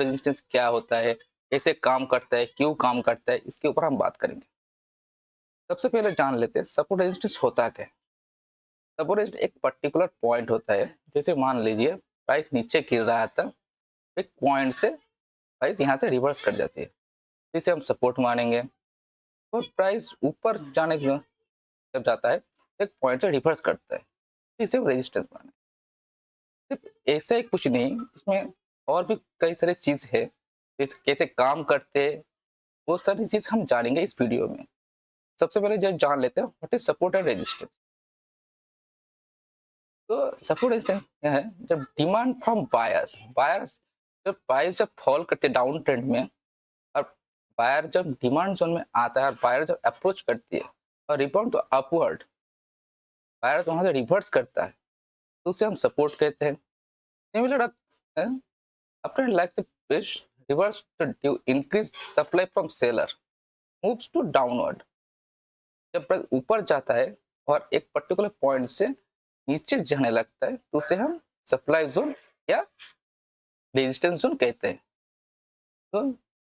Resistance क्या होता है, कैसे काम करता है, क्यों काम करता है, इसके ऊपर हम बात करेंगे। सबसे पहले जान लेते हैं सपोर्ट रेजिस्टेंस होता क्या है। सपोर्ट रेजिस्टेंस एक पर्टिकुलर पॉइंट होता है, जैसे मान लीजिए प्राइस नीचे गिर रहा था, एक पॉइंट से प्राइस यहाँ से रिवर्स कर जाती है, जिसे हम सपोर्ट मानेंगे। और प्राइस ऊपर जाने के जब जाता है एक पॉइंट से रिवर्स करता है, इसे हम रेजिस्टेंस मानेंगे। सिर्फ ऐसा ही कुछ नहीं, इसमें और भी कई सारी चीज है, जैसे कैसे काम करते हैं, वो सारी चीज हम जानेंगे इस वीडियो में। सबसे पहले जब जान लेते हैं what is support and resistance. तो सपोर्ट रेजिस्टेंस क्या है, जब डिमांड फ्रॉम बायर्स बायर्स जब प्राइस जब फॉल करते डाउन ट्रेंड में, और बायर जब डिमांड जोन में आता है और बायर जब अप्रोच करती है और रिबाउंड टू अपवर्ड, बायर वहां से रिवर्स करता है, तो उसे हम सपोर्ट कहते हैं। Similar after like the fish reverse to increase supply from seller moves to downward, जब प्राइस ऊपर जाता है और एक पर्टिकुलर पॉइंट से नीचे जाने लगता है, तो उसे हम सप्लाई जोन या रेजिस्टेंस जोन कहते हैं। तो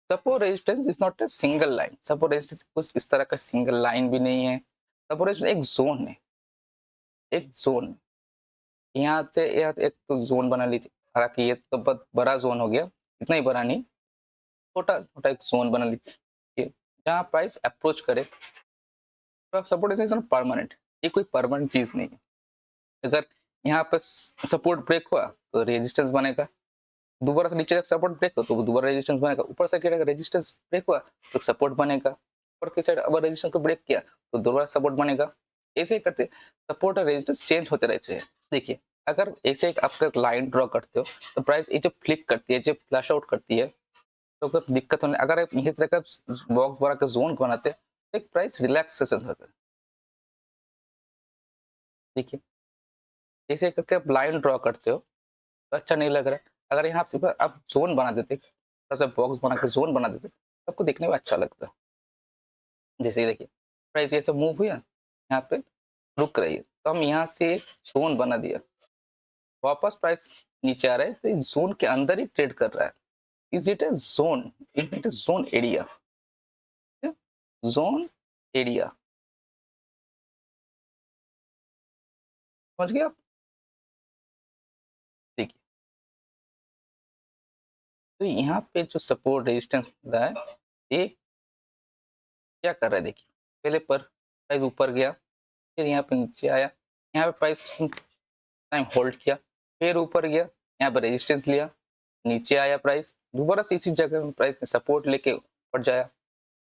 support resistance is not a single line, support resistance कुछ इस तरह का सिंगल लाइन भी नहीं है। सपोर्ट रेजिस्टेंस एक जोन है, एक जोन। यहाँ से यहाँ एक तो जोन बना लीजिए, हालांकि ये तो बहुत बड़ा जोन हो गया, इतना ही बड़ा नहीं, छोटा छोटा एक जोन बना लीजिए जहाँ प्राइस अप्रोच करे। तो सपोर्ट इज परमानेंट, ये कोई परमानेंट चीज नहीं है। अगर यहाँ पर सपोर्ट ब्रेक हुआ तो रेजिस्टेंस बनेगा, दोबारा से नीचे सपोर्ट ब्रेक हो तो दोबारा रेजिस्टेंस बनेगा, ऊपर से गिरेगा रेजिस्टेंस ब्रेक हुआ तो सपोर्ट बनेगा, ऊपर की साइड अगर रेजिस्टेंस को ब्रेक किया तो दोबारा सपोर्ट बनेगा। ऐसे ही करते सपोर्ट और रेजिस्टेंस चेंज होते रहते हैं। देखिए, अगर ऐसे एक आपका लाइन ड्रॉ करते हो तो प्राइस ये जो फ्लिक करती है, जो फ्लैश आउट करती है, तो कोई दिक्कत होने, अगर आप इसी तरह का बॉक्स बना के जोन बनाते हैं तो एक प्राइस रिलैक्सेशन होता है। देखिए, ऐसे करके आप लाइन ड्रॉ करते हो तो अच्छा नहीं लग रहा है। अगर यहाँ पे आप जोन बना देते, ऐसा बॉक्स बना के जोन बना देते, आपको देखने में अच्छा लगता। जैसे ही देखिए प्राइस ये सब मूव हुआ, यहाँ पे रुक रही है, तो हम यहाँ से एक जोन बना दिया, वापस प्राइस नीचे आ रहा है, तो इस जोन के अंदर ही ट्रेड कर रहा है। Is it A zone, is it A zone area, zone area, समझ गए आप। देखिए, तो यहाँ पे जो सपोर्ट रेजिस्टेंस रहा है, ये क्या कर रहा है, देखिए पहले पर प्राइस ऊपर गया, फिर यहाँ पे नीचे आया, यहाँ पे प्राइस टाइम होल्ड किया, फिर ऊपर गया, यहाँ पे रेजिस्टेंस लिया, नीचे आया प्राइस, दोबारा से इसी जगह में प्राइस ने सपोर्ट लेके ऊपर जाया,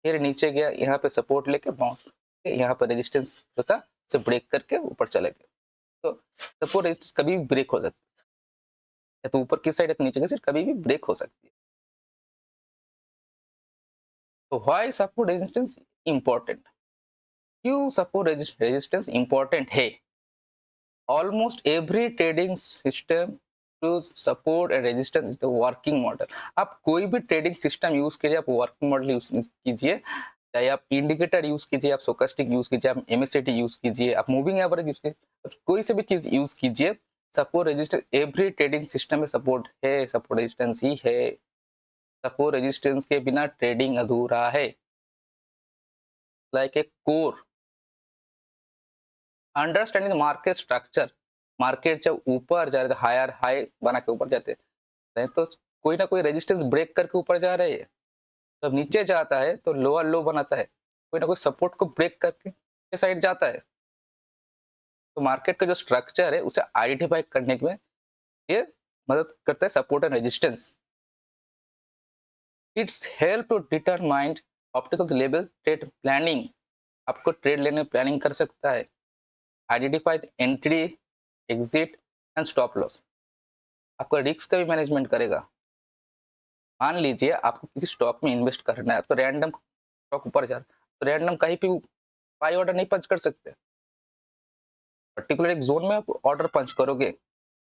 फिर नीचे गया, यहाँ पे सपोर्ट लेके बाउंस, यहाँ पर रेजिस्टेंस जो था से ब्रेक करके ऊपर चले गए। तो सपोर्ट रेजिस्टेंस कभी भी ब्रेक हो सकती है, या तो ऊपर की साइड या तो नीचे की साइड कभी भी ब्रेक हो सकती है। तो व्हाई सपोर्ट रेजिस्टेंस इंपॉर्टेंट, क्यों सपोर्ट रेजिस्टेंस इंपॉर्टेंट है। Almost every trading system to support and resistance is the working model. आप कोई भी ट्रेडिंग सिस्टम यूज कीजिए, आप वर्किंग मॉडल यूज कीजिए, चाहे आप इंडिकेटर यूज कीजिए, आप स्टोकेस्टिक यूज कीजिए, आप एमएससीटी यूज कीजिए, आप मूविंग एवरेज यूज कीजिए, कोई से भी चीज यूज कीजिए, support resistance every trading system में सपोर्ट है, सपोर्ट रेजिस्टेंस ही है। सपोर्ट रेजिस्टेंस के बिना ट्रेडिंग अधूरा है। Like a core understanding market structure, market जब ऊपर जा रहे थे, हायर हाई बना के ऊपर जाते हैं, तो कोई ना कोई रेजिस्टेंस ब्रेक करके ऊपर जा रहे हैं, जब नीचे जाता है तो लोअर लो बनाता है, कोई ना कोई सपोर्ट को ब्रेक करके साइड जाता है। तो मार्केट का जो स्ट्रक्चर है उसे आइडेंटिफाई करने में ये मदद करता है support and resistance. It's help to determine optical level trade planning, आपको ट्रेड लेने में प्लानिंग कर सकता है। Identify entry, exit and stop loss, आपका रिस्क का भी मैनेजमेंट करेगा। मान लीजिए आपको किसी स्टॉक में इन्वेस्ट करना है, तो रैंडम स्टॉक ऊपर जा रहा है, तो रैंडम कहीं भी बाई ऑर्डर नहीं पंच कर सकते, पर्टिकुलर एक जोन में आप ऑर्डर पंच करोगे।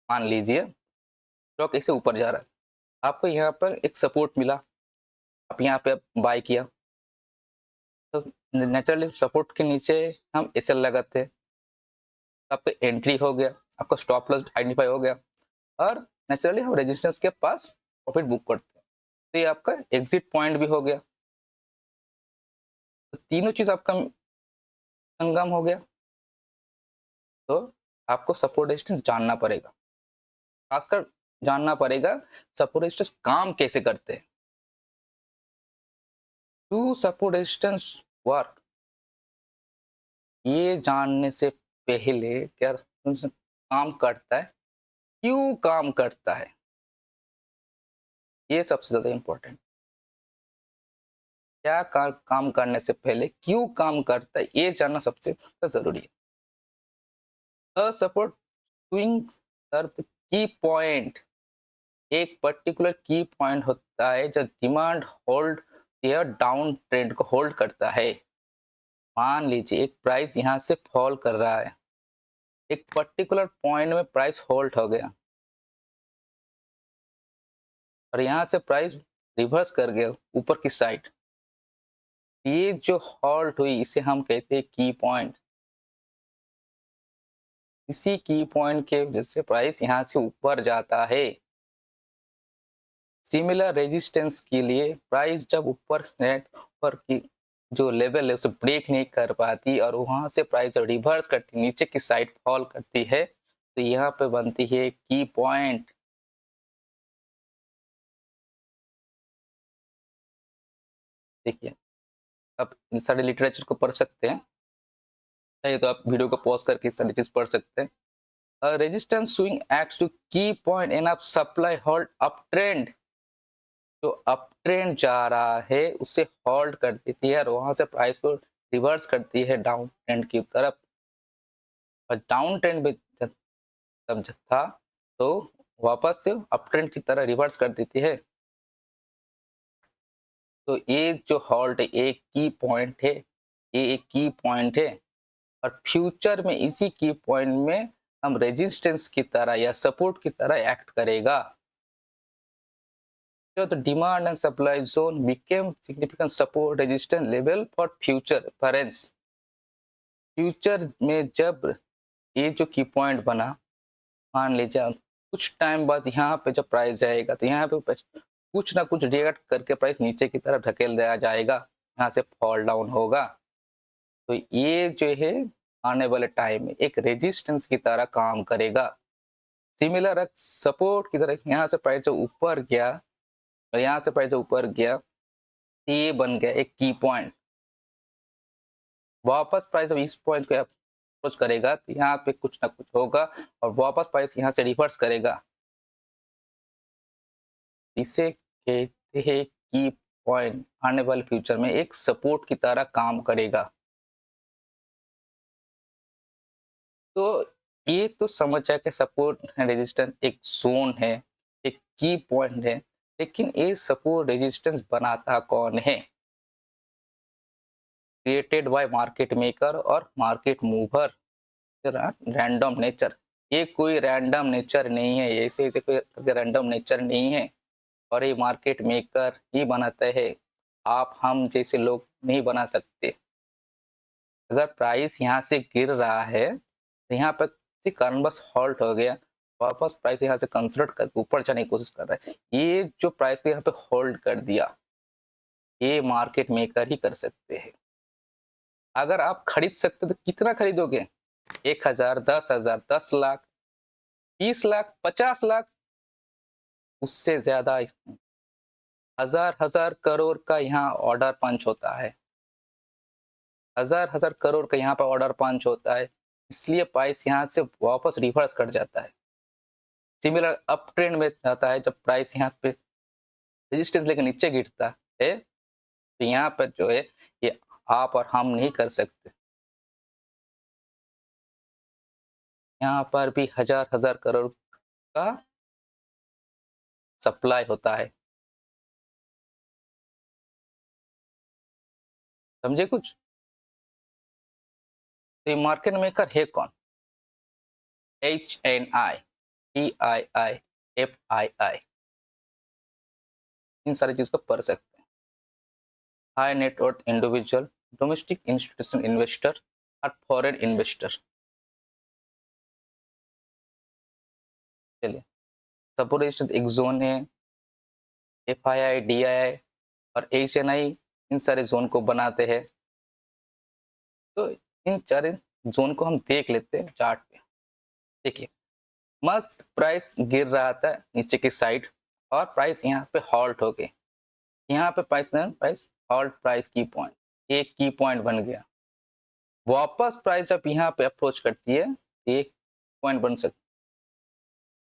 मान लीजिए स्टॉक ऐसे ऊपर जा रहा है, आपको यहाँ पर एक सपोर्ट मिला, आप यहाँ पे बाय किया, तो नेचुरली सपोर्ट के नीचे हम एसएल लगाते हैं, आपका एंट्री हो गया, आपका स्टॉप लॉस आइडेंटिफाई हो गया, और नेचुरली हम रेजिस्टेंस के पास प्रॉफिट बुक करते हैं। तो ये आपका एग्जिट पॉइंट भी हो गया। तो तीनों चीज आपका संगम हो गया। तो आपको सपोर्ट रेजिस्टेंस जानना पड़ेगा, खासकर जानना पड़ेगा सपोर्ट रेजिस्टेंस काम कैसे करते हैं। टू सपोर्ट रेजिस्टेंस वर्क, ये जानने से पहले क्या काम करता है, क्यों काम करता है, ये सबसे ज्यादा इंपॉर्टेंट। क्या काम करने से पहले क्यों काम करता है ये जानना सबसे जरूरी है। सपोर्ट स्विंग की पॉइंट, एक पर्टिकुलर की पॉइंट होता है जब डिमांड होल्ड या डाउन ट्रेंड को होल्ड करता है। मान लीजिए एक प्राइस यहाँ से फॉल कर रहा है, एक पर्टिकुलर पॉइंट में प्राइस होल्ड हो गया और यहाँ से प्राइस रिवर्स कर गया ऊपर की साइड। ये जो हॉल्ट हुई इसे हम कहते हैं की पॉइंट। इसी की पॉइंट के वजह से प्राइस यहाँ से ऊपर जाता है। सिमिलर रेजिस्टेंस के लिए प्राइस जब ऊपर नेट पर की जो लेवल है उसे ब्रेक नहीं कर पाती और वहां से प्राइस जब रिवर्स करती नीचे की साइड फॉल करती है तो यहाँ पे बनती है की पॉइंट। देखिए, आप इन सारे लिटरेचर को पढ़ सकते हैं, चाहिए तो आप वीडियो को पॉज करके सारी चीज पढ़ सकते हैं। रेजिस्टेंस स्विंग एक्ट्स टू की point in up supply hold up trend, जो अप ट्रेंड जा रहा है उसे होल्ड कर देती है और वहां से प्राइस को रिवर्स करती है डाउन ट्रेंड की तरफ। और डाउन ट्रेंड में जब था तो वापस से अप ट्रेंड की तरह रिवर्स कर देती है। तो ये जो हॉल्ट है एक की पॉइंट है, ये एक की पॉइंट है और फ्यूचर में इसी की पॉइंट में हम रेजिस्टेंस की तरह या सपोर्ट की तरह एक्ट करेगा। So the demand and supply zone became significant support resistance level for future reference। Future में जब ये जो की पॉइंट बना, मान लीजिए कुछ टाइम बाद यहाँ पे जब प्राइस जाएगा तो यहाँ पे कुछ ना कुछ रिएक्ट करके प्राइस नीचे की तरफ ढकेल दिया जाएगा, यहाँ से फॉल डाउन होगा। तो ये जो है आने वाले टाइम में एक रेजिस्टेंस की तरह काम करेगा। सिमिलर सपोर्ट की तरह यहाँ से प्राइस जो ऊपर गया और यहाँ से प्राइस जो ऊपर गया, ये बन गया एक की पॉइंट। वापस प्राइस अब इस पॉइंट को अप्रोच करेगा तो यहाँ पे कुछ ना कुछ होगा और वापस प्राइस यहाँ से रिवर्स करेगा। इसे कहते हैं की पॉइंट आने वाले फ्यूचर में एक सपोर्ट की तरह काम करेगा। तो ये तो समझ जाए कि सपोर्ट रेजिस्टेंस एक जोन है, एक की पॉइंट है, लेकिन ये सपोर्ट रेजिस्टेंस बनाता कौन है? क्रिएटेड बाय मार्केट मेकर और मार्केट मूवर, रैंडम नेचर। ये कोई रैंडम नेचर नहीं है, ऐसे ऐसे कोई रैंडम नेचर नहीं है और ये मार्केट मेकर ही बनाता है, आप हम जैसे लोग नहीं बना सकते। अगर प्राइस यहाँ से गिर रहा है तो यहाँ पर किसी कारणवश हॉल्ट हो गया, वापस प्राइस यहाँ से कंसल्ट करके ऊपर जाने की कोशिश कर रहा है, ये जो प्राइस को यहाँ पे होल्ड कर दिया ये मार्केट मेकर ही कर सकते हैं। अगर आप खरीद सकते तो कितना खरीदोगे? 1,000, 10,000, 10 लाख, 20 लाख, 50 लाख, उससे ज्यादा हजार हजार करोड़ का यहाँ ऑर्डर पंच होता है, हजार हजार करोड़ का यहाँ पर ऑर्डर पंच होता है, इसलिए प्राइस यहाँ से वापस रिवर्स कर जाता है। सिमिलर अप ट्रेंड में जाता है, जब प्राइस यहाँ पे रेजिस्टेंस लेकर नीचे गिरता है तो यहाँ पर जो है ये आप और हम नहीं कर सकते। यहाँ पर भी हजार हजार करोड़ का सप्लाई होता है, समझे कुछ? तो ये मार्केट मेकर है कौन? HNI, TII, FII, इन सारी चीज को पढ़ सकते हैं। High net worth individual, domestic institution investor और फॉरेन इन्वेस्टर। चलिए, सपोर्ट रेजिस्टेंस एक जोन है, FII, DII और HNI इन सारे जोन को बनाते हैं। तो इन सारे जोन को हम देख लेते हैं चार्ट पे। देखिए, मस्त प्राइस गिर रहा था नीचे की साइड और प्राइस यहाँ पे हॉल्ट हो गई। यहाँ पे प्राइस हॉल्ट, प्राइस की पॉइंट, एक की पॉइंट बन गया। वापस प्राइस जब यहाँ पे अप्रोच करती है, एक पॉइंट बन सकती है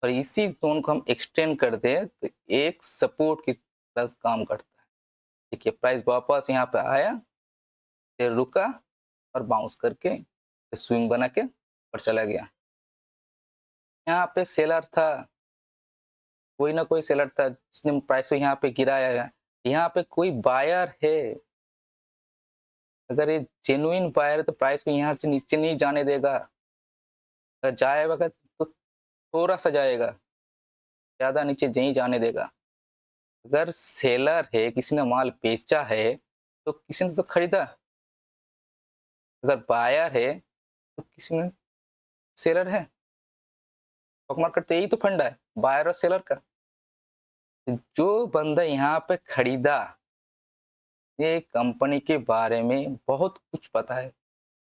और इसी जोन को हम एक्सटेंड कर दें तो एक सपोर्ट की तरह काम करता है। देखिए, प्राइस वापस यहाँ पे आया, फिर रुका और बाउंस करके स्विंग बना के ऊपर चला गया। यहाँ पे सेलर था, कोई ना कोई सेलर था जिसने प्राइस को यहाँ पे गिराया है। यहाँ पे कोई बायर है, अगर ये जेन्युइन बायर है तो प्राइस को यहाँ से नीचे नहीं जाने देगा। अगर जाएगा तो थोड़ा सा जाएगा, ज्यादा नीचे नहीं जाने देगा। अगर सेलर है, किसी ने माल बेचा है तो किसी ने तो खरीदा। अगर बायर है तो किसी ने, सेलर है। स्टॉक मार्केट तो यही तो फंडा है, बायर और सेलर का। जो बंदा यहाँ पे खरीदा, ये कंपनी के बारे में बहुत कुछ पता है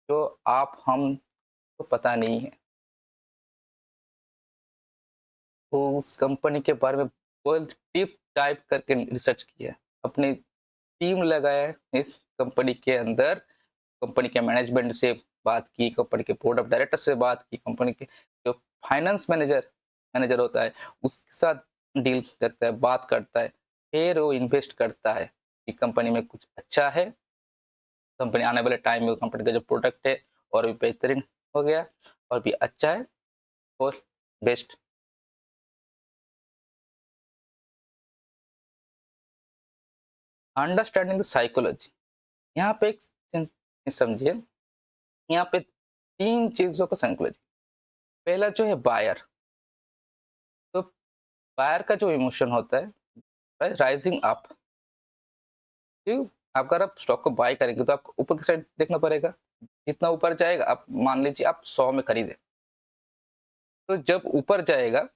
जो आप हम को पता नहीं है। वो उस कंपनी के बारे में बहुत डीप डाइव करके रिसर्च किया, अपनी टीम लगाया है इस कंपनी के अंदर, कंपनी के मैनेजमेंट से बात की, कंपनी के बोर्ड ऑफ डायरेक्टर से बात की, कंपनी के जो फाइनेंस मैनेजर मैनेजर होता है उसके साथ डील करता है, बात करता है, फिर वो इन्वेस्ट करता है कि कंपनी में कुछ अच्छा है, कंपनी आने वाले टाइम में कंपनी का जो प्रोडक्ट है और भी बेहतरीन हो गया और भी अच्छा है और बेस्ट। अंडरस्टैंडिंग द साइकोलॉजी, यहाँ पे एक समझिए, यहाँ पे तीन चीजों का साइकोलॉजी। पहला जो है बायर, तो बायर का जो इमोशन होता है राइजिंग अप। क्यों? अगर आप स्टॉक को बाय करेंगे तो आपको ऊपर की साइड देखना पड़ेगा, जितना ऊपर जाएगा, आप मान लीजिए आप 100 में खरीदे, तो जब ऊपर जाएगा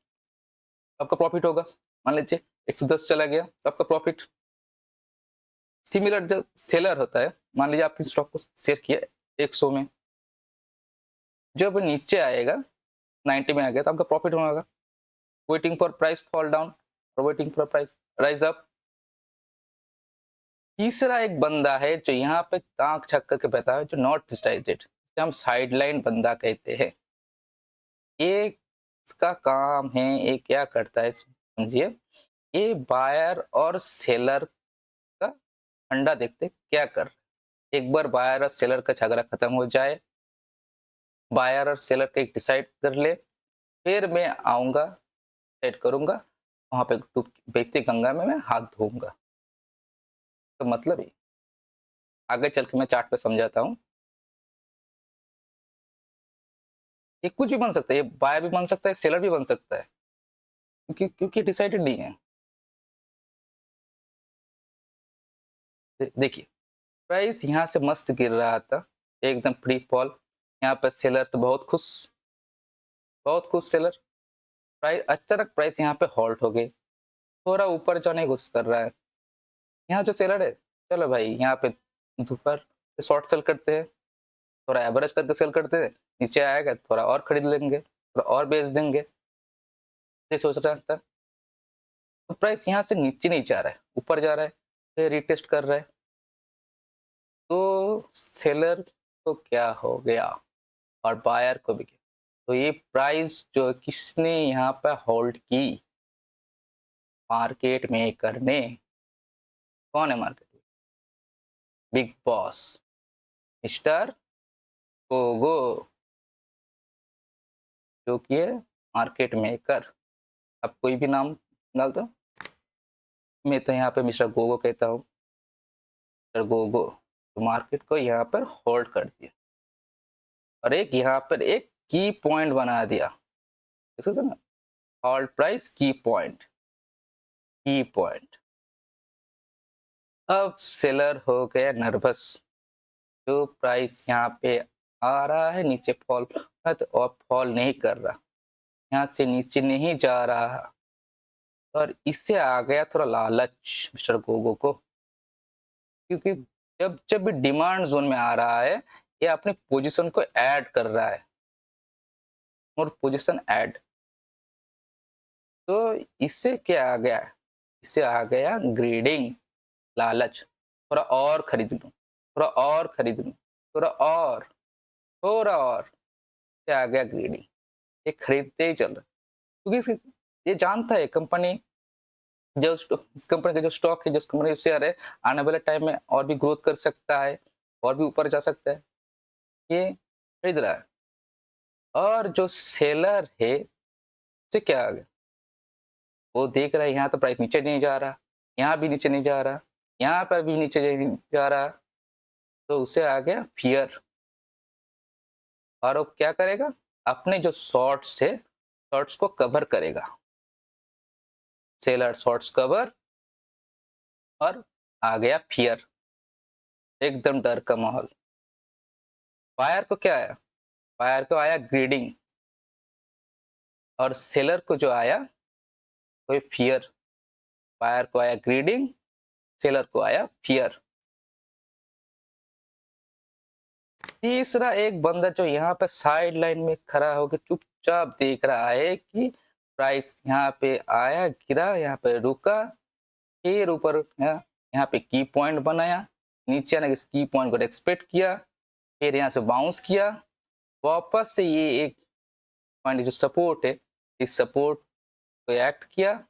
आपका प्रॉफिट होगा। मान लीजिए 110 चला गया तो आपका प्रॉफिट। सिमिलर जो सेलर होता है, मान लीजिए आपने स्टॉक को शेयर किया 100 में, जब नीचे आएगा 90 में आ गया तो आपका प्रॉफिट होगा। Waiting for price fall down और waiting for price rise up. तीसरा एक बंदा है जो यहाँ पे ताक छक करके बैठा है, जो नॉट डिसाइडेड, जिसे हम साइडलाइन बंदा कहते हैं। ये इसका काम है, ये क्या करता है समझिए, ये बायर और सेलर का फंडा देखते क्या कर। एक बार बायर और सेलर का झगड़ा खत्म हो जाए, बायर और सेलर का एक डिसाइड कर ले, फिर मैं आऊंगा, सेट करूंगा, वहां पे बेचती गंगा में मैं हाथ धोऊंगा। तो मतलब ही आगे चल के मैं चार्ट पे समझाता हूँ। ये कुछ भी बन सकता है, ये बायर भी बन सकता है, सेलर भी बन सकता है, क्योंकि डिसाइडेड नहीं है। देखिए, प्राइस यहाँ से मस्त गिर रहा था, एकदम फ्री फॉल। यहाँ पर सेलर तो बहुत खुश सेलर। प्राइस अचानक प्राइस यहाँ पे हॉल्ट हो गई, थोड़ा ऊपर जाने घुस कर रहा है। यहाँ जो सेलर है, चलो भाई यहाँ पे दोपहर शॉर्ट सेल करते हैं, थोड़ा एवरेज करके सेल करते हैं, नीचे आएगा थोड़ा और खरीद लेंगे, थोड़ा और बेच देंगे, ये सोच रहा था। तो प्राइस यहाँ से नीचे नहीं जा रहा है, ऊपर जा रहा है, फिर रिटेस्ट कर रहा है। तो सेलर को क्या हो गया और बायर को भी क्या, तो ये प्राइस जो किसने यहाँ पर होल्ड की, मार्केट मेकर ने। कौन है मार्केट में? बिग बॉस, मिस्टर गोगो, जो कि है मार्केट मेकर। आप कोई भी नाम डाल दो, मैं तो यहाँ पे मिस्टर गोगो कहता हूँ। मिस्टर गोगो तो मार्केट को यहाँ पर होल्ड कर दिया और एक यहाँ पर एक की पॉइंट बना दिया, देख सकते ना, होल्ड प्राइस की पॉइंट। अब सेलर हो गया नर्वस, जो प्राइस यहाँ पे आ रहा है नीचे फॉल और फॉल नहीं कर रहा, यहाँ से नीचे नहीं जा रहा, और इससे आ गया थोड़ा लालच मिस्टर गोगो को, क्योंकि जब जब भी डिमांड जोन में आ रहा है, ये अपनी पोजीशन को ऐड कर रहा है, और पोजीशन ऐड। तो इससे क्या आ गया, इससे आ गया ग्रीडिंग, लालच, थोड़ा और खरीद लूं, थोड़ा और खरीद लूं, थोड़ा और, थोड़ा और, क्या आ गया ग्रीडिंग। ये खरीदते ही चल रहा है, क्योंकि ये जानता है कंपनी, जो इस कंपनी का जो स्टॉक है, जो कंपनी का शेयर है, आने वाले टाइम में और भी ग्रोथ कर सकता है, और भी ऊपर जा सकता है, ये खरीद रहा है। और जो सेलर है, उससे क्या आ गया, वो देख रहा है यहाँ तो प्राइस नीचे नहीं जा रहा, यहाँ भी नीचे नहीं जा रहा, यहाँ पर भी नीचे नहीं जा रहा, तो उसे आ गया फियर। और वो क्या करेगा, अपने जो शॉर्ट्स है, शॉर्ट्स को कवर करेगा, सेलर शॉर्ट्स कवर, और आ गया फियर, एकदम डर का माहौल। बायर को क्या आया, बायर को आया ग्रीडिंग, और सेलर को जो आया कोई फियर। बायर को आया ग्रीडिंग, सेलर को आया फियर। तीसरा एक बंदा जो यहाँ पे साइड लाइन में खड़ा होकर चुपचाप देख रहा है कि प्राइस यहाँ पे आया, गिरा, यहाँ पे रुका, फिर ऊपर यहाँ पे की पॉइंट बनाया, नीचे आने के की पॉइंट को एक्सपेक्ट किया, फिर यहाँ से बाउंस किया, वापस से ये एक पॉइंट जो सपोर्ट है, इस सपोर्ट को एक्ट किया,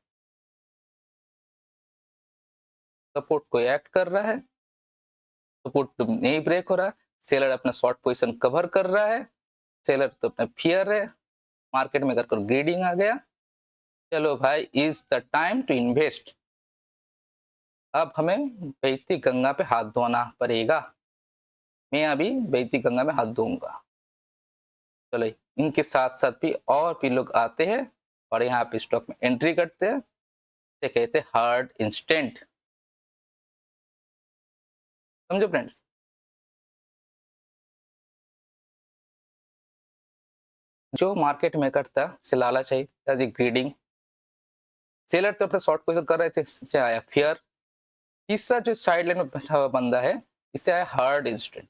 सपोर्ट को एक्ट कर रहा है, सपोर्ट नहीं ब्रेक हो रहा, सेलर अपना शॉर्ट पोजीशन कवर कर रहा है, सेलर तो अपना फियर है, मार्केट में अगर ग्रीडिंग आ गया, चलो भाई is the time to invest. अब हमें बहती गंगा पे हाथ धोना पड़ेगा, मैं अभी बहती गंगा में हाथ धोऊंगा। चलो इनके साथ साथ भी और भी लोग आते हैं, और यहाँ पे स्टॉक में एंट्री करते हैं, ते कहते हैं हार्ड इंस्टेंट। समझो फ्रेंड्स, जो मार्केट में करता से लालच है, ग्रीडिंग, सेलर तो अपने शॉर्ट पोजीशन कर रहे थे, इससे आया फियर। तीसरा जो साइड लाइन में बैठा हुआ बंदा है, इससे आया हार्ड इंस्टेंट,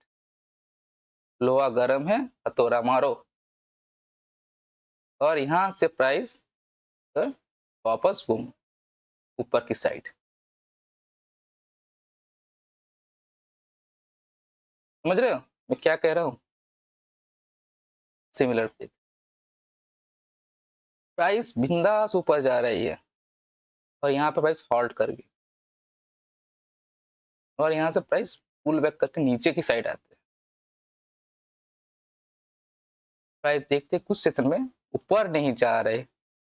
लोहा गर्म है, हथौड़ा मारो, और यहां से प्राइस वापस घूम ऊपर की साइड। समझ रहे हो मैं क्या कह रहा हूँ, सिमिलर पे प्राइस बिंदास ऊपर जा रही है, और यहाँ पे प्राइस हॉल्ट कर गई, और यहाँ से प्राइस पुल बैक करके नीचे की साइड आते हैं, प्राइस देखते कुछ सेशन में ऊपर नहीं जा रहे,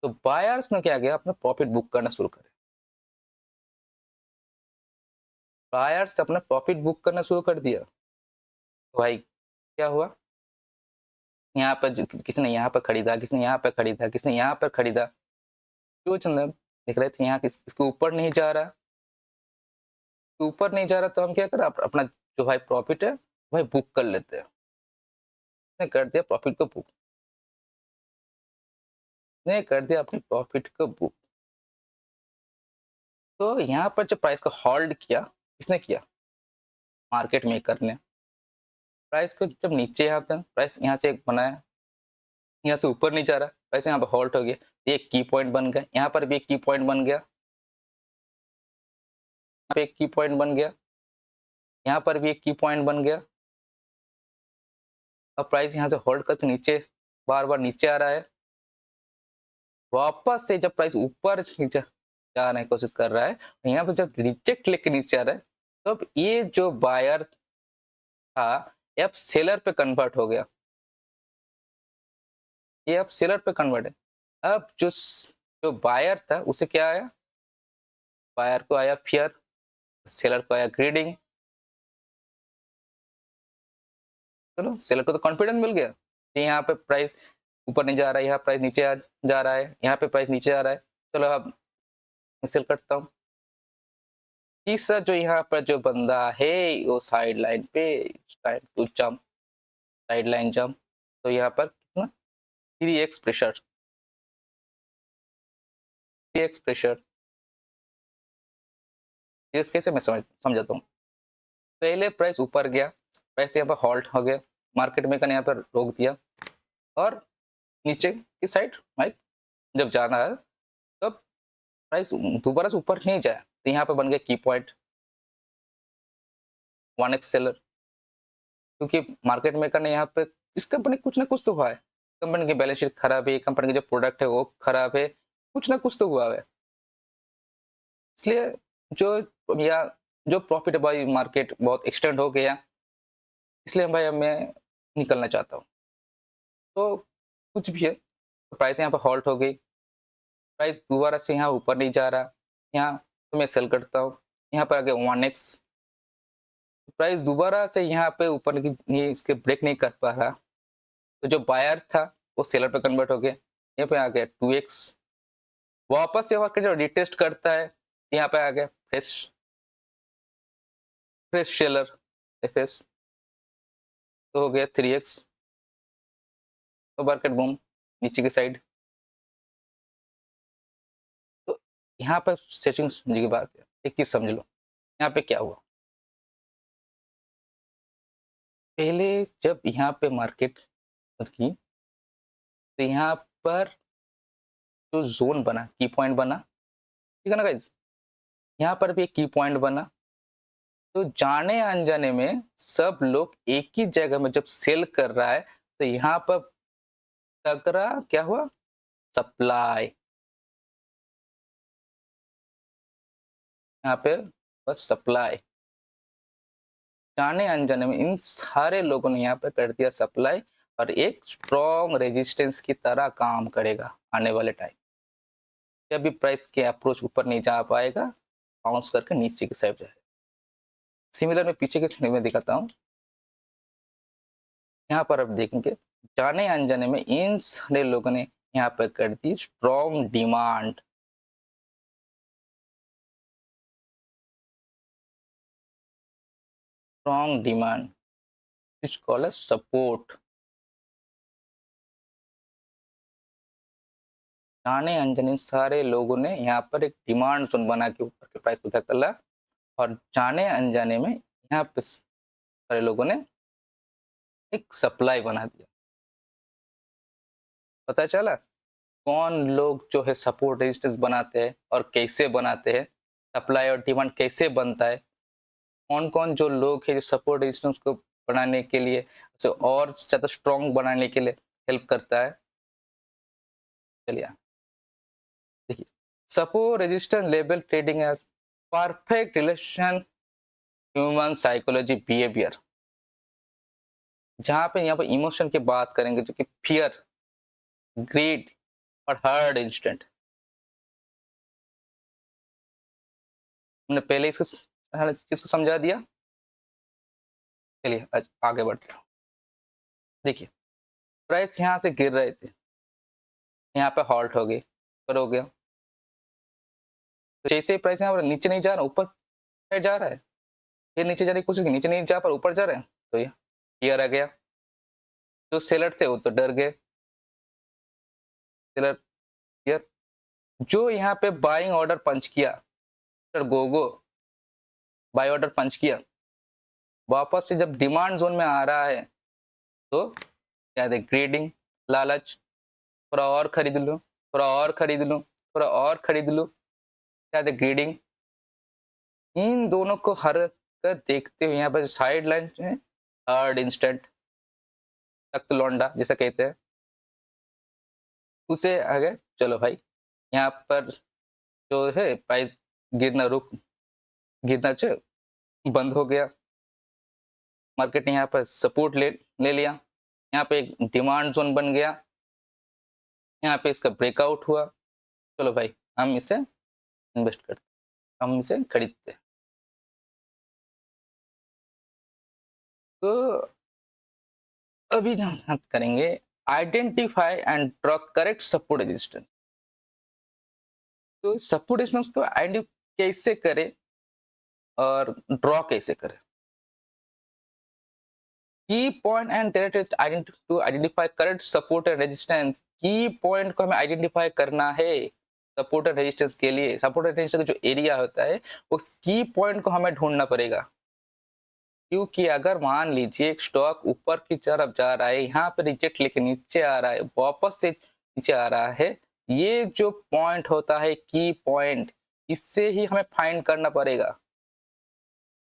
तो बायर्स ने क्या किया, अपना प्रॉफिट बुक करना शुरू करे, बायर्स अपना प्रॉफिट बुक करना शुरू कर दिया। तो भाई क्या हुआ, यहाँ पर किसी ने यहाँ पर खरीदा, किसी ने यहाँ पर खरीदा, किसी ने यहाँ पर खरीदा, क्यों चंद्र देख रहे थे यहाँ इसके ऊपर नहीं जा रहा, ऊपर नहीं जा रहा, तो हम क्या करें, अपना जो भाई प्रॉफिट है भाई बुक कर लेते हैं, कर दिया प्रॉफिट को बुक, ने कर दिया अपनी प्रॉफिट को बुक। तो यहाँ पर जो प्राइस को होल्ड किया, किसने किया, मार्केट मेकर ने। प्राइस को जब नीचे आता है, प्राइस यहाँ से एक बनाया, यहाँ से ऊपर नहीं जा रहा, प्राइस यहाँ पर होल्ड हो गया, एक की पॉइंट बन गया, यहाँ पर भी एक की पॉइंट बन गया, यहाँ पे एक की पॉइंट बन गया, यहाँ पर भी एक की पॉइंट बन गया। अब प्राइस यहाँ से होल्ड करके नीचे बार बार नीचे आ रहा है, वापस से जब प्राइस ऊपर जाने की कोशिश कर रहा है, यहाँ पर जब रिजेक्ट लेके नीचे आ रहा है, तब तो ये जो बायर था ये अब सेलर पे कन्वर्ट हो गया, ये अब सेलर पे कन्वर्ट है। अब जो जो बायर था उसे क्या आया, बायर को आया फियर, सेलर को आया ग्रीडिंग। चलो सेलर को तो कॉन्फिडेंस मिल गया कि यहाँ पे प्राइस ऊपर नहीं जा रहा है, यहाँ प्राइस नीचे जा रहा है, यहाँ पे प्राइस नीचे आ रहा है, चलो अब सेल करता हूँ। तीसरा जो यहाँ पर जो बंदा है वो साइड लाइन पे, time to jump, sideline jump, तो यहाँ पर कितना 3x प्रेशर, 3x प्रेशर, इस कैसे मैं समझाता हूँ। पहले प्राइस ऊपर गया, प्राइस यहाँ पर हॉल्ट हो गया, मार्केट मेकर ने यहाँ पर रोक दिया और नीचे की साइड भाई जब जाना है तब प्राइस दोबारा से ऊपर नहीं जाए तो यहाँ पे बन गया की पॉइंट 1x सेलर, क्योंकि मार्केट मेकर ने यहाँ पे इस कंपनी कुछ ना कुछ तो हुआ है, कंपनी की बैलेंस शीट खराब है, कंपनी की जो प्रोडक्ट है वो खराब है, कुछ ना कुछ तो हुआ है। इसलिए जो या जो प्रॉफिट भाई मार्केट बहुत एक्सटेंड हो गया, इसलिए भाई अब मैं निकलना चाहता हूँ। तो कुछ भी है, तो प्राइस यहाँ पर हॉल्ट हो गई, प्राइस दोबारा से यहाँ ऊपर नहीं जा रहा, यहाँ तो मैं सेल करता हूँ, यहाँ पर आगे 1x, प्राइस दोबारा से यहाँ पे ऊपर की नहीं इसके ब्रेक नहीं कर पा रहा, तो जो बायर था वो सेलर पे कन्वर्ट हो गया, यहाँ पे आ गया 2x, वापस से वहाँ जो रिटेस्ट करता है यहाँ पे आ गया फ्रेश फ्रेश सेलर एफएस, तो हो गया 3x, तो मार्केट बूम नीचे की साइड। तो यहाँ पर सेटिंग समझने की बात है, एक चीज समझ लो यहाँ पे क्या हुआ। पहले जब यहाँ पे मार्केट की तो यहाँ पर जो जोन बना की पॉइंट बना, ठीक है ना गाइज, यहाँ पर भी एक की पॉइंट बना, तो जाने अनजाने में सब लोग एक ही जगह में जब सेल कर रहा है तो यहाँ पर टकरा क्या हुआ, सप्लाई, यहाँ पे बस सप्लाई, जाने अनजाने में इन सारे लोगों ने यहाँ पे कर दिया सप्लाई, और एक स्ट्रॉन्ग रेजिस्टेंस की तरह काम करेगा आने वाले टाइम। जब भी प्राइस के अप्रोच ऊपर नहीं जा पाएगा, बाउंस करके नीचे की साइड जाएगा। सिमिलर मैं पीछे के स्लाइड में दिखाता हूँ, यहाँ पर आप देखेंगे जाने अनजाने में इन सारे लोगों ने यहाँ पर कर दी strong demand, strong demand is called as support. जाने अनजाने सारे लोगों ने यहाँ पर एक डिमांड जोन बना के ऊपर के प्राइस को धकेला, और जाने अनजाने में यहाँ पे सारे लोगों ने एक सप्लाई बना दिया। पता चला कौन लोग जो है सपोर्ट रेजिस्टेंस बनाते हैं और कैसे बनाते हैं, सप्लाई और डिमांड कैसे बनता है, कौन कौन जो लोग हैं जो सपोर्ट रेजिस्टेंस को बनाने के लिए और ज्यादा स्ट्रॉन्ग बनाने के लिए हेल्प करता है। चलिए देखिए, support resistance level trading as perfect relation human psychology behaviour, जहां पे यहाँ पे इमोशन की बात करेंगे जो कि फियर, ग्रीड और हर्ड इंस्टेंट। हमने पहले इसको हर चीज को समझा दिया। चलिए आज आगे बढ़ते हैं। देखिए प्राइस यहाँ से गिर रहे थे, यहाँ पे हॉल्ट हो गई, पर हो गया, तो जैसे प्राइस यहाँ पर नीचे नहीं जा रहा, ऊपर जा रहा है, फिर नीचे जाने की कोशिश की, नीचे नहीं जा पर ऊपर जा रहे हैं, तो ये क्लियर आ गया। जो सेलर थे वो तो डर गए, सेलर क्लियर। जो यहाँ पे बाइंग ऑर्डर पंच किया, गोगो बाय ऑर्डर पंच किया, वापस से जब डिमांड जोन में आ रहा है तो क्या है, ग्रेडिंग, लालच, थोड़ा और खरीद लो, थोड़ा और खरीद लो, थोड़ा और खरीद लो, क्या है, ग्रेडिंग। इन दोनों को हर कर देखते हुए यहाँ पर साइड लाइन है हर्ड इंस्टेंट, तख्त लौंडा जैसा कहते हैं, उसे आगे चलो भाई यहाँ पर जो है प्राइस गिरना रुक गिरना बंद हो गया, मार्केट ने यहाँ पर सपोर्ट ले लिया, यहाँ पे एक डिमांड जोन बन गया, यहाँ पे इसका ब्रेकआउट हुआ, चलो भाई हम इसे इन्वेस्ट करते, हम इसे खरीदते। तो अभी हम बात करेंगे identify and draw correct support resistance. तो सपोर्ट रेजिस्टेंस को आइडेंटिफाई कैसे करें और ड्रॉ कैसे करें। Key point and territory to identify correct support and resistance, key point को हमें आइडेंटिफाई करना है सपोर्ट एंड रेजिस्टेंस के लिए सपोर्ट एंड रेजिस्टेंस का जो एरिया होता है उस की पॉइंट को हमें ढूंढना पड़ेगा। क्योंकि अगर मान लीजिए एक स्टॉक ऊपर की तरफ जा रहा है, यहाँ पे रिजेक्ट लेके नीचे आ रहा है, वापस से नीचे आ रहा है, ये जो पॉइंट होता है की पॉइंट, इससे ही हमें फाइंड करना पड़ेगा।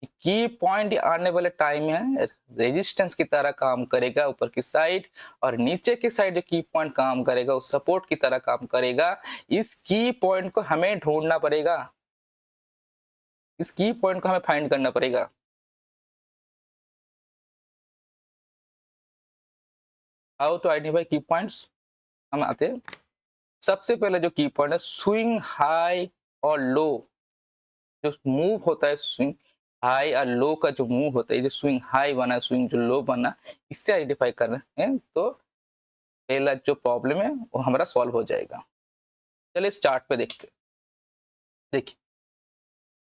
की पॉइंट आने वाले टाइम में रेजिस्टेंस की तरह काम करेगा ऊपर की साइड, और नीचे की साइड जो की पॉइंट काम करेगा वो सपोर्ट की तरह काम करेगा। इस की पॉइंट को हमें ढूंढना पड़ेगा, इस की पॉइंट को हमें फाइंड करना पड़ेगा। हाउ टू आइडेंटिफाई की पॉइंट्स, हम आते हैं। सबसे पहले जो की पॉइंट है स्विंग हाई और लो, जो मूव होता है स्विंग हाई और लो का जो मूव होता है, जो स्विंग हाई बना स्विंग जो लो बना, इससे आइडेंटिफाई कर रहे हैं तो पहला जो प्रॉब्लम है वो हमारा सॉल्व हो जाएगा। चलिए इस चार्ट पे देखते, देखिए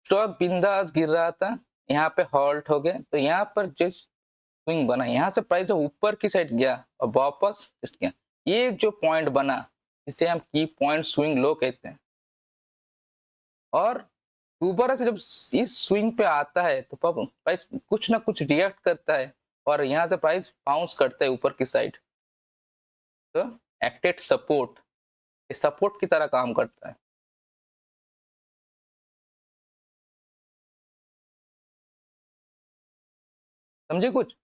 स्टॉक बिंदास गिर रहा था, यहाँ पे हॉल्ट हो गया, तो यहाँ पर जो स्विंग बना, यहाँ से प्राइस ऊपर की साइड गया और वापस गया, ये जो पॉइंट बना इसे हम की पॉइंट स्विंग लो कहते हैं। और दोबारा से जब इस स्विंग पे आता है तो प्राइस कुछ ना कुछ रिएक्ट करता है और यहाँ से प्राइस बाउंस करता है ऊपर की साइड, तो एक्टेड सपोर्ट, सपोर्ट की तरह काम करता है। समझे कुछ?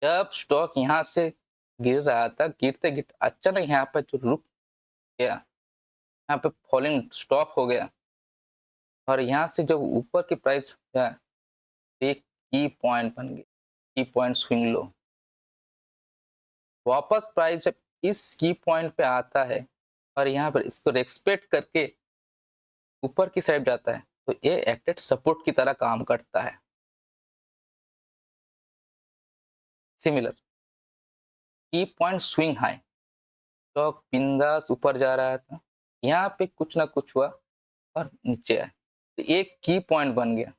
जब स्टॉक यहाँ से गिर रहा था, गिरते गिरते अचानक यहाँ पे जो रुक गया, यहाँ पे फॉलिंग स्टॉप हो गया, और यहाँ से जब ऊपर की प्राइस एक की पॉइंट बन गई, की पॉइंट स्विंग लो, वापस प्राइस जब इस की पॉइंट पे आता है और यहाँ पर इसको रेस्पेक्ट करके ऊपर की साइड जाता है, तो ये एक्टेड सपोर्ट की तरह काम करता है। सिमिलर की पॉइंट स्विंग हाई, स्टॉक बिंदास ऊपर जा रहा था, यहाँ पे कुछ ना कुछ हुआ और नीचे आया, तो एक की पॉइंट बन गया।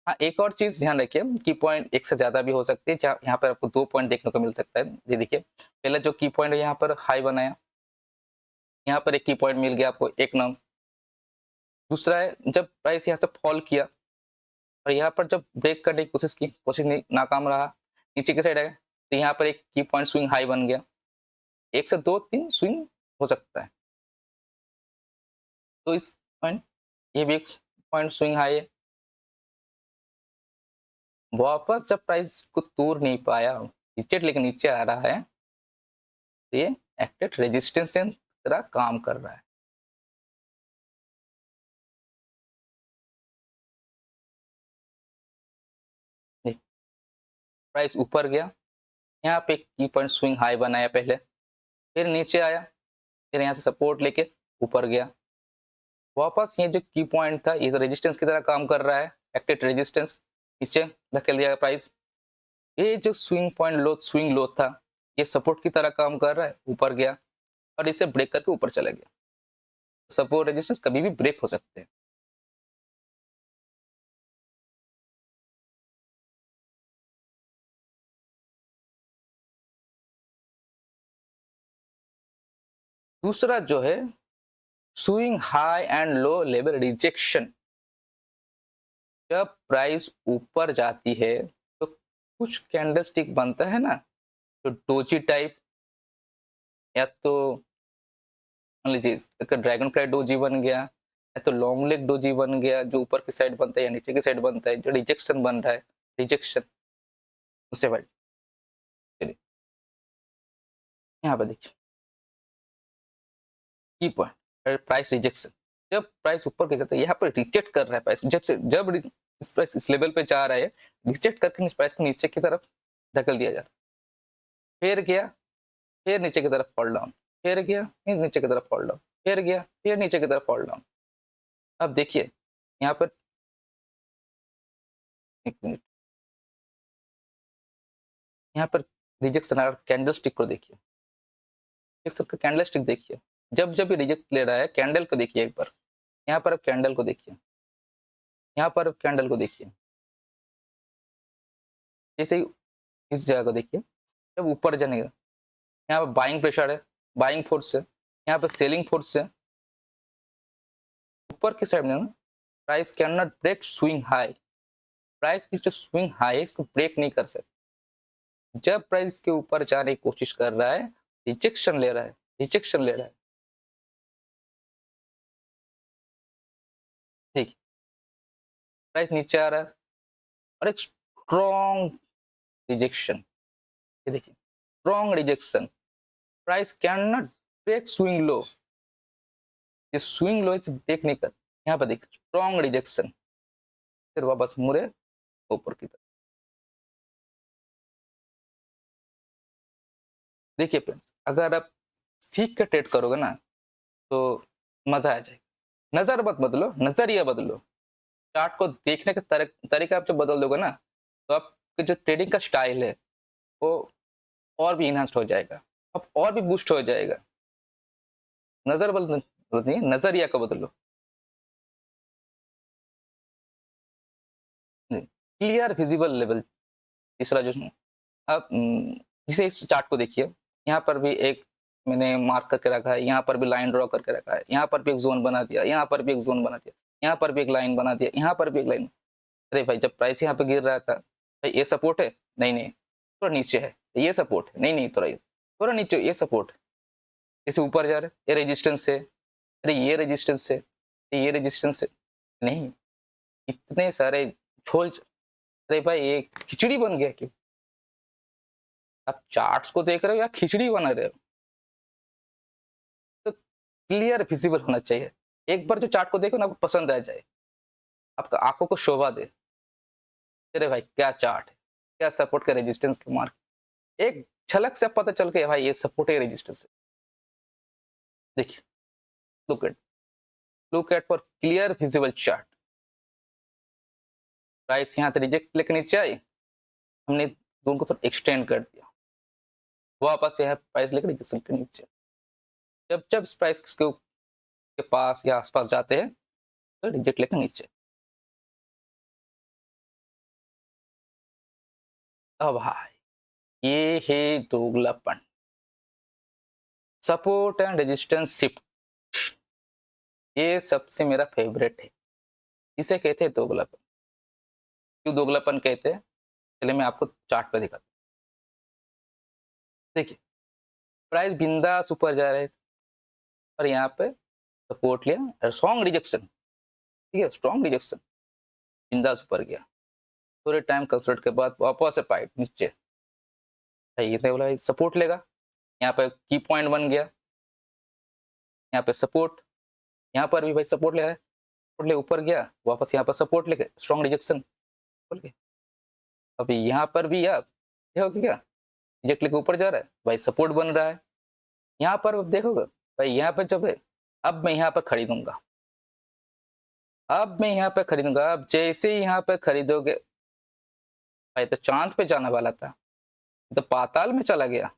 हाँ, एक और चीज ध्यान रखिए, की पॉइंट एक से ज्यादा भी हो सकती है, यहाँ पर आपको 2 पॉइंट देखने को मिल सकता है। ये देखिए पहले जो की पॉइंट है यहाँ पर हाई बनाया, यहाँ पर एक की पॉइंट मिल गया आपको एक नंबर। दूसरा है जब प्राइस यहाँ से फॉल किया और यहाँ पर जब ब्रेक करने की कोशिश की, कोशिश नहीं, नाकाम रहा, नीचे की साइड आया, तो यहाँ पर एक की पॉइंट स्विंग हाई बन गया। एक से 2-3 स्विंग हो सकता है, तो इस पॉइंट, ये भी एक पॉइंट स्विंग हाई है। वापस जब प्राइस को तोड़ नहीं पाया, नीचे लेके नीचे आ रहा है, तो ये एक्टेड रेजिस्टेंस की तरह काम कर रहा है। प्राइस ऊपर गया, यहाँ पे की पॉइंट स्विंग हाई बनाया पहले, फिर नीचे आया, फिर यहाँ से सपोर्ट लेके ऊपर गया, वापस ये जो की पॉइंट था ये रेजिस्टेंस की तरह काम कर रहा है, एक्टेड रेजिस्टेंस, नीचे धकेल दिया प्राइस। ये जो स्विंग लो था, ये सपोर्ट की तरह काम कर रहा है, ऊपर गया और इसे ब्रेक करके ऊपर चला गया। सपोर्ट रेजिस्टेंस कभी भी ब्रेक हो सकते हैं। दूसरा जो है swing high and low level rejection, जब प्राइस ऊपर जाती है तो कुछ कैंडल स्टिक बनता है ना, तो डोजी टाइप, या तो मान लीजिए ड्रैगन फ्लाई डोजी बन गया, या तो लॉन्ग लेग डोजी बन गया, जो ऊपर की साइड बनता है या नीचे की साइड बनता है, जो रिजेक्शन बन रहा है, रिजेक्शन उसे वाइड। चलिए यहाँ पे देखिए की पॉइंट प्राइस रिजेक्शन, जब प्राइस ऊपर के जाता है यहाँ पर रिजेक्ट कर रहा है प्राइस, जब इस प्राइस इस लेवल पे जा रहा है, रिजेक्ट करके इस प्राइस को नीचे की तरफ धकेल दिया जा रहा है, फिर गया, फिर नीचे की तरफ फॉल डाउन, फिर गया, फिर नीचे की तरफ फॉल डाउन, फिर गया, फिर नीचे की तरफ फॉल डाउन। अब देखिए यहाँ पर, एक मिनट, यहाँ पर रिजेक्शन और कैंडल स्टिक को देखिए, एक सबका कैंडल स्टिक देखिए, जब जब ये रिजेक्ट ले रहा है कैंडल को देखिए एक बार, यहाँ पर अब कैंडल को देखिए, यहाँ पर अब कैंडल को देखिए, जैसे ही इस जगह को देखिए, जब ऊपर जाने का यहाँ पर बाइंग प्रेशर है, बाइंग फोर्स है, यहाँ पर सेलिंग फोर्स है, ऊपर की साइड में ना, price can not break swing high, price की जो स्विंग हाई है इसको ब्रेक नहीं कर सकते। जब प्राइस के ऊपर जाने की कोशिश कर रहा है, रिजेक्शन ले रहा है, रिजेक्शन ले रहा है, ठीक, प्राइस नीचे आ रहा है और एक स्ट्रॉन्ग रिजेक्शन, ये देखिए strong rejection, price can not break swing low, ये स्विंग लो इसे ब्रेक नहीं कर, यहाँ पर देखिए स्ट्रॉन्ग रिजेक्शन, फिर वापस मुड़े ऊपर की तरफ। देखिए फ्रेंड्स, अगर आप सीख कर ट्रेड करोगे ना तो मजा आ जाएगा। नजर मत बदलो, नजरिया बदलो, चार्ट को देखने का तरीका आप जब बदल दोगे ना तो आपके जो ट्रेडिंग का स्टाइल है वो और भी इनहांस्ड हो जाएगा, अब और भी बूस्ट हो जाएगा। नजर बदलनी है, नजरिया को बदलो। क्लियर विजिबल लेवल, तीसरा जो है अब जिसे इस चार्ट को देखिए, यहाँ पर भी एक मैंने मार्क करके रखा है, यहाँ पर भी लाइन ड्रॉ करके रखा है, यहाँ पर भी एक जोन बना दिया, यहाँ पर भी एक जोन बना दिया, यहाँ पर भी एक लाइन बना दिया, यहाँ पर भी एक लाइन। अरे भाई जब प्राइस यहाँ पे गिर रहा था, भाई ये सपोर्ट है, नहीं नहीं थोड़ा नीचे है, ये सपोर्ट है, नहीं नहीं थोड़ा नीचे, ये सपोर्ट है, इसे ऊपर जा रहे, ये रेजिस्टेंस है, अरे ये रेजिस्टेंस है, ये रेजिस्टेंस है, नहीं इतने सारे झोल। अरे भाई ये खिचड़ी बन गया क्यों? आप चार्ट्स को देख रहे हो या खिचड़ी बना रहे हो? तो क्लियर विजिबल होना चाहिए, एक बार जो चार्ट को देखो ना आपको पसंद आ जाए, आपका आंखों को शोभा दे, अरे भाई क्या चार्ट है, क्या सपोर्ट का रेजिस्टेंस का मार्क, एक झलक से पता चल के भाई ये सपोर्ट है रेजिस्टेंस है। देखिए look at for clear visible chart. Price यहाँ से रिजेक्ट लेकर नीचे आई, हमने जोन को थोड़ा एक्सटेंड कर दिया, वापस यहाँ प्राइस लेकर रिजेक्शन के नीचे, जब जब प्राइस के पास या आसपास जाते हैं तो रिजेक्ट लेकर नीचे। अब भाई ये है दोगलापन, सपोर्ट एंड रेजिस्टेंस शिफ्ट, ये सबसे मेरा फेवरेट है, इसे कहते हैं दोगलापन। क्यों दोगलापन कहते हैं, चलिए मैं आपको चार्ट पे दिखाता हूँ। देखिए प्राइस बिंदास ऊपर जा रहे थे और यहाँ पे सपोर्ट लिया, स्ट्रॉन्ग रिजेक्शन, ठीक है स्ट्रॉन्ग रिजेक्शन, बिंदास ऊपर गया, थोड़े टाइम कंसल्ट के बाद वापस से पाइप नीचे, ये तो बोला सपोर्ट लेगा, यहाँ पे की पॉइंट बन गया, यहाँ पे सपोर्ट, यहाँ पर भी भाई सपोर्ट ले रहा है, सपोर्ट ले ऊपर गया, वापस यहाँ पर सपोर्ट लेके स्ट्रॉन्ग रिजेक्शन बोल के, अभी यहाँ पर भी यार देखो क्या रिजेक्ट लेके ऊपर जा रहा है, भाई सपोर्ट बन रहा है, यहाँ पर देखोगे भाई यहाँ पर जब है, अब मैं यहाँ पर खरीदूंगा, अब मैं यहाँ पे खरीदूंगा, अब जैसे ही यहाँ पे खरीदोगे भाई तो चांद पे जाने वाला था, तो पाताल में चला गया,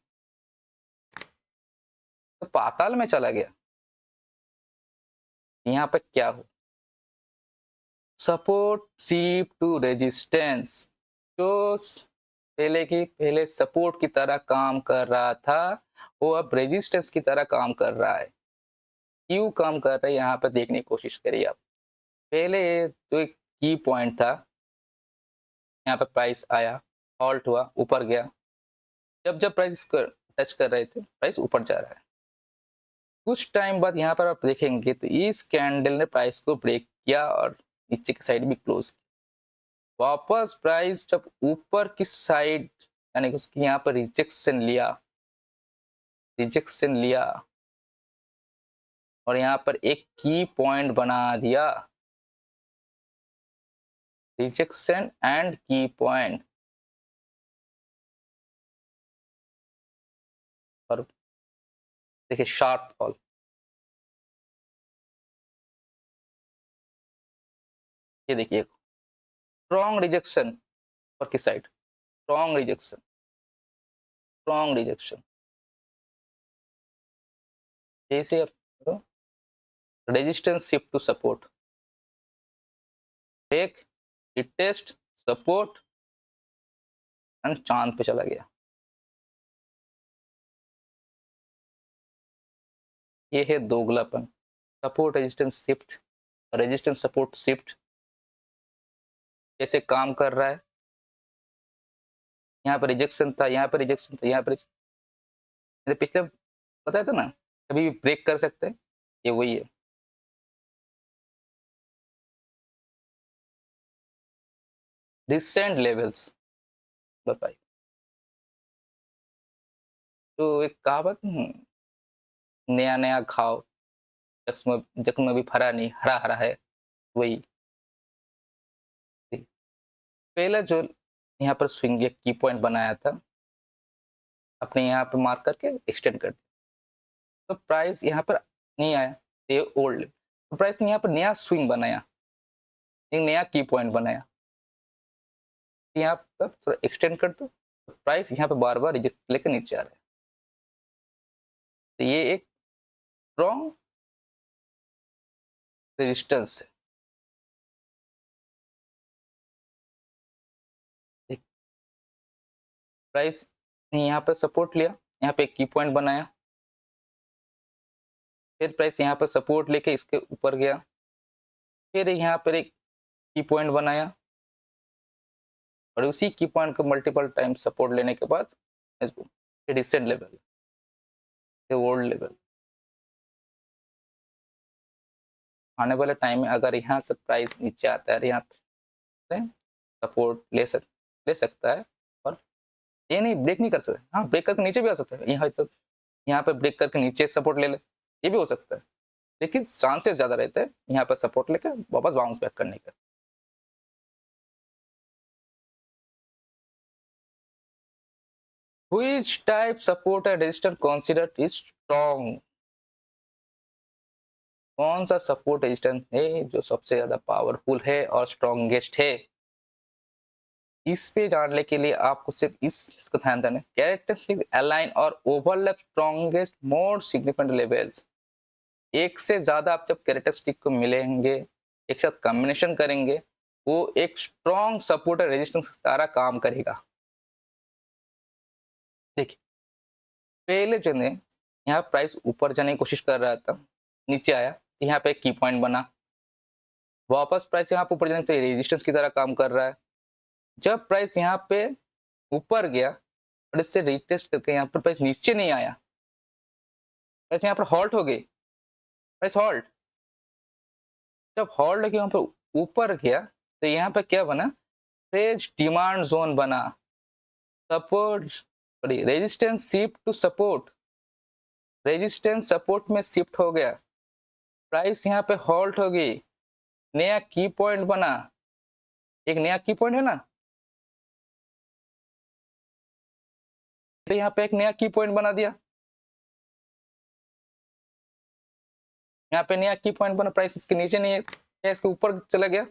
तो पाताल में चला गया। यहाँ पे क्या हो, सपोर्ट शिफ्ट टू रेजिस्टेंस, जो पहले सपोर्ट की तरह काम कर रहा था वो अब रेजिस्टेंस की तरह काम कर रहा है। क्यों काम कर रहा है यहाँ पे देखने की कोशिश करिए आप। पहले तो एक की पॉइंट था, यहाँ पे प्राइस आया, हॉल्ट हुआ, ऊपर गया, जब जब प्राइस टच कर रहे थे प्राइस ऊपर जा रहा है। कुछ टाइम बाद यहाँ पर आप देखेंगे तो इस कैंडल ने प्राइस को ब्रेक किया और नीचे की साइड भी क्लोज किया, वापस प्राइस जब ऊपर की साइड यानी कि उसकी यहाँ पर रिजेक्शन लिया, रिजेक्शन लिया और यहाँ पर एक की पॉइंट बना दिया, रिजेक्शन एंड की पॉइंट, और देखिए शार्प फॉल, ये देखिए स्ट्रॉन्ग रिजेक्शन ऊपर की side, strong rejection, strong rejection, जैसे आप resistance shift to support, break, test, support and चांद पे चला गया। ये है दोगलापन, support resistance shift resistance support shift कैसे काम कर रहा है, यहाँ पर रिजेक्शन था, यहाँ पर रिजेक्शन था, यहाँ पर पिछले बताया था ना कभी भी ब्रेक कर सकते हैं, ये वही है। रिसेंट लेवल्स बताइए, तो एक कहावत नया नया घाव जख्म जख्म भी भरा नहीं, हरा हरा है, वही। पहला जो यहाँ पर स्विंग एक की पॉइंट बनाया था, अपने यहाँ पे मार्क करके एक्सटेंड कर दिया, तो प्राइस यहाँ पर नहीं आया, ये ओल्ड, तो प्राइस ने यहाँ पर नया स्विंग बनाया, एक नया की पॉइंट बनाया, यहाँ पर थोड़ा एक्सटेंड कर दो, तो प्राइस यहाँ पे बार बार रिजेक्ट लेकर नीचे आ रहा है, तो ये एक स्ट्रॉन्ग रेजिस्टेंस है। प्राइस ने यहाँ पर सपोर्ट लिया, यहाँ पे एक की पॉइंट बनाया, फिर प्राइस यहाँ पर सपोर्ट लेके इसके ऊपर गया, फिर यहाँ पर एक की पॉइंट बनाया, और उसी की पॉइंट को मल्टीपल टाइम सपोर्ट लेने के बाद रिसेंट लेवल, ओल्ड लेवल, आने वाले टाइम में अगर यहाँ से प्राइस नीचे आता है, यहाँ से सपोर्ट ले सकता है, और ये नहीं ब्रेक नहीं कर सकता, हाँ ब्रेक करके नीचे भी आ सकता है, यहाँ तक यहाँ पे ब्रेक करके नीचे सपोर्ट ले ले, ये भी हो सकता है, लेकिन चांसेस ज्यादा रहते हैं यहाँ पर सपोर्ट लेकर वापस बाउंस बैक करने का। Which type support and resistance considered is strong? कौन सा सपोर्ट रेजिस्टेंस है जो सबसे ज्यादा पावरफुल है और स्ट्रॉन्गेस्ट है? इस पे जानने के लिए आपको सिर्फ इसका ध्यान देना है, कैरेक्टरिस्टिक अलाइन और overlap strongest more significant levels. एक से ज्यादा आप जब कैरेक्टरिस्टिक को मिलेंगे, एक साथ कॉम्बिनेशन करेंगे, वो एक स्ट्रॉन्ग सपोर्ट और रेजिस्टेंस तारा काम करेगा। देखिए पहले जो ने यहाँ प्राइस ऊपर जाने की कोशिश कर रहा था, नीचे आया, यहाँ पे एक की पॉइंट बना, वापस प्राइस यहाँ पे ऊपर जाने से रेजिस्टेंस की तरह काम कर रहा है। जब प्राइस यहाँ पे ऊपर गया और इससे रिटेस्ट करके यहाँ पर प्राइस नीचे नहीं आया, प्राइस यहाँ पर हॉल्ट हो गई, प्राइस हॉल्ट, जब हॉल्ट होकर यहाँ पर ऊपर गया तो यहाँ पे क्या बना, फ्रेश डिमांड जोन बना, support sorry resistance shift to support, resistance support में शिफ्ट हो गया, प्राइस यहाँ पे हॉल्ट हो गई, नया की पॉइंट बना, एक नया की पॉइंट है ना, तो यहाँ पे एक नया की पॉइंट बना दिया, यहाँ पे नया की पॉइंट बना, प्राइस इसके नीचे नहीं है, इसके ऊपर चला गया,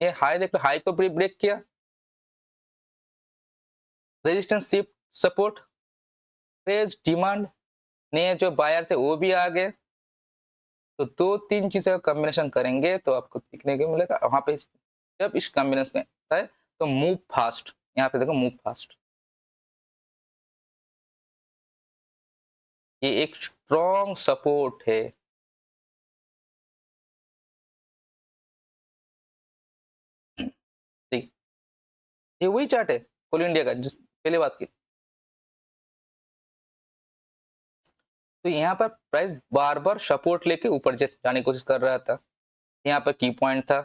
ये हाई देख लो, हाई को ब्रेक किया, resistance shift support, fresh demand, नए जो बायर थे वो भी आ गए, तो दो तीन चीजों का कॉम्बिनेशन करेंगे तो आपको दिखने को मिलेगा। वहां पे जब इस कॉम्बिनेशन में आता है तो मूव फास्ट, यहाँ पे देखो मूव फास्ट, ये एक स्ट्रॉन्ग सपोर्ट है। ये वही चार्ट है कोल इंडिया का जिस पहले बात की, तो यहाँ पर प्राइस बार बार सपोर्ट लेके ऊपर जाने की कोशिश कर रहा था, यहाँ पर की पॉइंट था,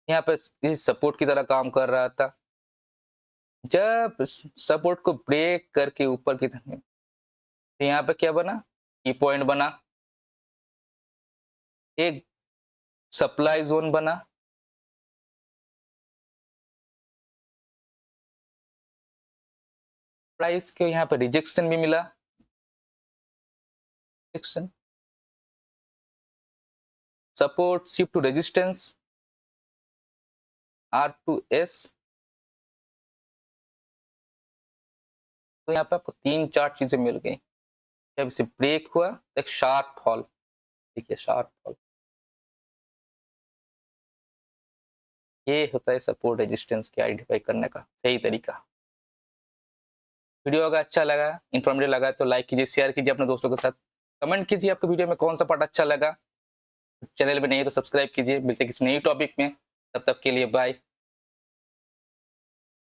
यहाँ पर इस सपोर्ट की तरह काम कर रहा था, जब सपोर्ट को ब्रेक करके ऊपर की तरफ, तो यहाँ पे क्या बना, की पॉइंट बना, एक सप्लाई जोन बना, प्राइस के यहाँ पे रिजेक्शन भी मिला, rejection support shift to resistance R2S, तो यहाँ पे आपको तीन चार चीजें मिल गई, जब इसे ब्रेक हुआ तो एक शार्प फॉल, देखिए शार्प फॉल, ये होता है सपोर्ट रेजिस्टेंस के आइडेंटिफाई करने का सही तरीका। वीडियो अगर अच्छा लगा, इन्फॉर्मेटिव लगा तो लाइक कीजिए, शेयर कीजिए अपने दोस्तों के साथ, कमेंट कीजिए आपको वीडियो में कौन सा पार्ट अच्छा लगा। चैनल में नहीं है तो सब्सक्राइब कीजिए। मिलते हैं किसी नई टॉपिक में, तब तक के लिए बाय।